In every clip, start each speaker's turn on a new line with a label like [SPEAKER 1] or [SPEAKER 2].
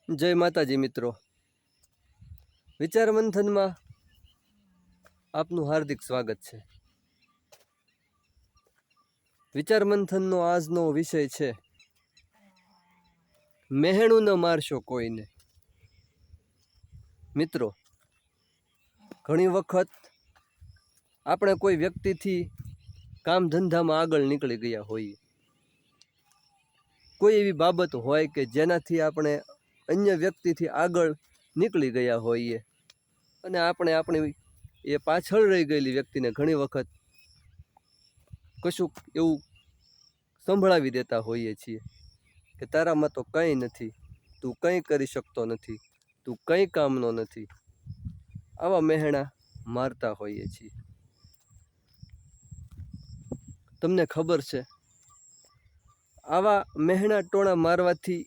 [SPEAKER 1] જય માતાજી મિત્રો, વિચાર મંથનમાં આપનું હાર્દિક સ્વાગત છે। વિચાર મંથનનો આજનો વિષય છે મહેણું ન મારશો કોઈને। મિત્રો, ઘણી વખત આપણે કોઈ વ્યક્તિથી કામ ધંધામાં આગળ નીકળી ગયા હોઈએ, કોઈ એવી બાબત હોય કે જેનાથી આપણે અન્ય વ્યક્તિથી આગળ નીકળી ગયા હોઈએ અને આપણે આપણી એ પાછળ રહી ગયેલી વ્યક્તિને ઘણી વખત કશુંક એવું સંભળાવી દેતા હોઈએ છીએ કે તારામાં તો કંઈ નથી, તું કંઈ કરી શકતો નથી, તું કંઈ કામનો નથી, આવા મહેણા મારતા હોઈએ છીએ। તમને ખબર છે, આવા મહેણા ટોણા મારવાથી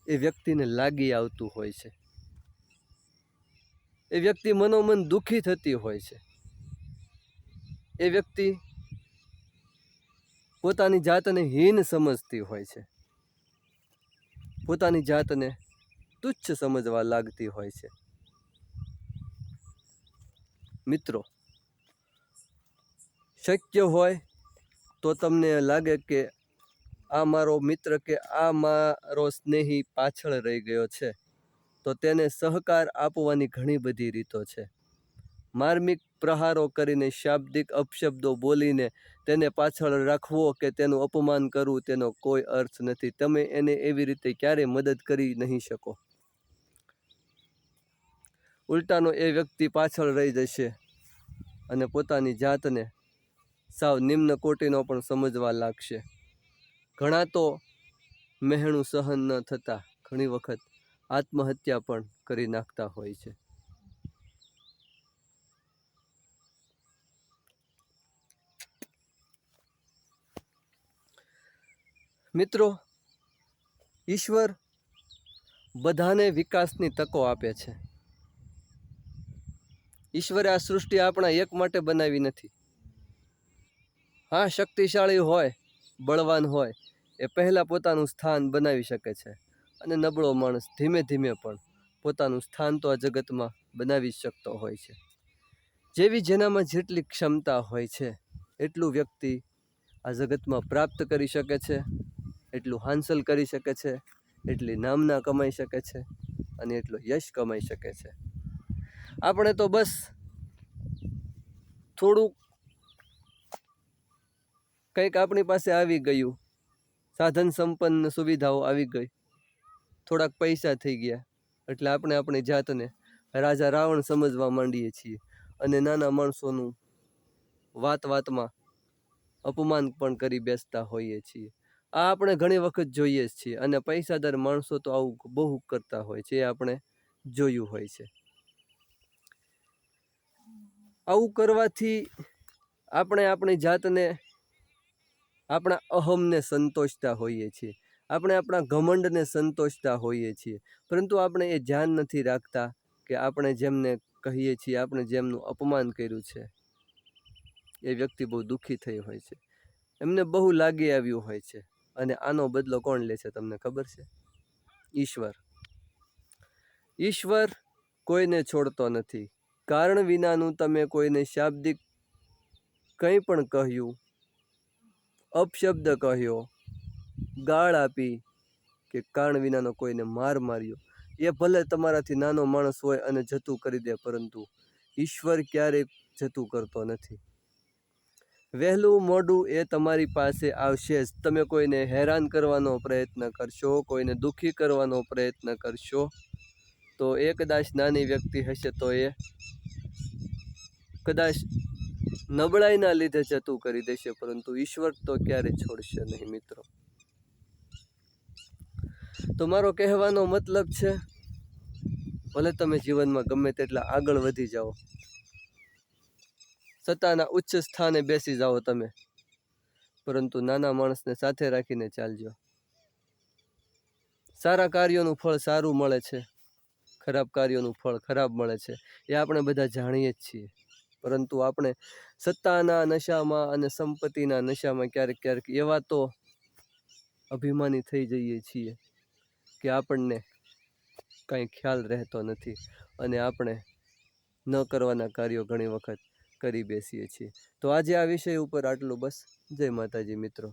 [SPEAKER 1] એ વ્યક્તિને લાગી આવતું હોય છે, એ વ્યક્તિ મનોમન દુઃખી થતી હોય છે, એ વ્યક્તિ પોતાની જાતને હીન સમજતી હોય છે, પોતાની જાતને તુચ્છ સમજવા લાગતી હોય છે। મિત્રો, શક્ય હોય તો તમને લાગે કે આ મારો મિત્ર કે આ મારો સ્નેહી પાછળ રહી ગયો છે, તો તેને સહકાર આપવાની ઘણી બધી રીતો છે। માર્મિક પ્રહારો કરીને, શાબ્દિક અપશબ્દો બોલીને તેને પાછળ રાખવો કે તેનું અપમાન કરવું તેનો કોઈ અર્થ નથી। તમે એને એવી રીતે ક્યારેય મદદ કરી નહીં શકો। ઉલટાનો એ વ્યક્તિ પાછળ રહી જશે અને પોતાની જાતને સાવ નિમ્ન કોટીનો પણ સમજવા લાગશે। ઘણા તો મહેણું સહન ન થતાં ઘણી વખત આત્મહત્યા પણ કરી નાખતા હોય છે। મિત્રો, ઈશ્વર બધાને વિકાસની તકો આપે છે। ઈશ્વરે આ સૃષ્ટિ આપણા એક માટે બનાવી નથી। હા, શક્તિશાળી હોય, બળવાન હોય, એ પહેલાં પોતાનું સ્થાન બનાવી શકે છે અને નબળો માણસ ધીમે ધીમે પણ પોતાનું સ્થાન તો આ જગતમાં બનાવી શકતો હોય છે। જેવી જેનામાં જેટલી ક્ષમતા હોય છે એટલું વ્યક્તિ આ જગતમાં પ્રાપ્ત કરી શકે છે, એટલું હાંસલ કરી શકે છે, એટલી નામના કમાઈ શકે છે અને એટલો યશ કમાઈ શકે છે। આપણે તો બસ થોડુંક કંઈક આપણી પાસે આવી ગયું, સાધન સંપન્ન સુવિધાઓ આવી ગઈ, થોડાક પૈસા થઈ ગયા એટલે આપણે આપણી જાતને રાજા રાવણ સમજવા માંડીએ છીએ અને નાના માણસોનું વાત વાતમાં અપમાન પણ કરી બેસતા હોઈએ છીએ। આ આપણે ઘણી વખત જોઈએ જ છીએ અને પૈસાદાર માણસો તો આવું બહુ કરતા હોય છે, એ આપણે જોયું હોય છે। આવું કરવાથી આપણે આપણી જાતને, આપણા અહમને સંતોષતા હોઈએ છીએ, આપણે આપણા ઘમંડને સંતોષતા હોઈએ છીએ, પરંતુ આપણે એ ધ્યાન નથી રાખતા કે આપણે જેમને કહીએ છીએ, આપણે જેમનું અપમાન કર્યું છે, એ વ્યક્તિ બહુ દુઃખી થઈ હોય છે, એમને બહુ લાગી આવ્યું હોય છે અને આનો બદલો કોણ લે છે તમને ખબર છે? ઈશ્વર। ઈશ્વર કોઈને છોડતો નથી। કારણ વિનાનું તમે કોઈને શાબ્દિક કંઈ પણ કહ્યું, અપશબ્દ કહ્યો, ગાળ આપી કે કારણ વિનાનો કોઈને માર માર્યો, એ ભલે તમારાથી નાનો માણસ હોય અને જતું કરી દે, પરંતુ ઈશ્વર ક્યારેય જતું કરતો નથી। વહેલું મોડું એ તમારી પાસે આવશે જ। તમે કોઈને હેરાન કરવાનો પ્રયત્ન કરશો, કોઈને દુઃખી કરવાનો પ્રયત્ન કરશો, તો એ કદાચ નાની વ્યક્તિ હશે તો એ કદાચ નબળાઈના લીધે જતું કરી દેશે, પરંતુ ઈશ્વર તો ક્યારેય છોડશે નહીં મિત્રો। તો મારો કહેવાનો મતલબ છે, ભલે તમે જીવનમાં ગમે તેટલા આગળ વધી જાઓ, સત્તાના ઉચ્ચ સ્થાને બેસી જાઓ તમે, પરંતુ નાના માણસને સાથે રાખીને ચાલજો। સારા કાર્યોનું ફળ સારું મળે છે, ખરાબ કાર્યોનું ફળ ખરાબ મળે છે, એ આપણે બધા જાણીએ જ છીએ, પરંતુ આપણે સત્તાના નશામાં અને સંપત્તિના નશામાં ક્યારેક ક્યારેક એવા તો અભિમાની થઈ જઈએ છીએ કે આપણને કંઈ ખ્યાલ રહેતો નથી અને આપણે ન કરવાના કાર્યો ઘણી વખત કરી બેસીએ છીએ. તો આજે આ વિષય ઉપર આટલું બસ. જય માતાજી મિત્રો.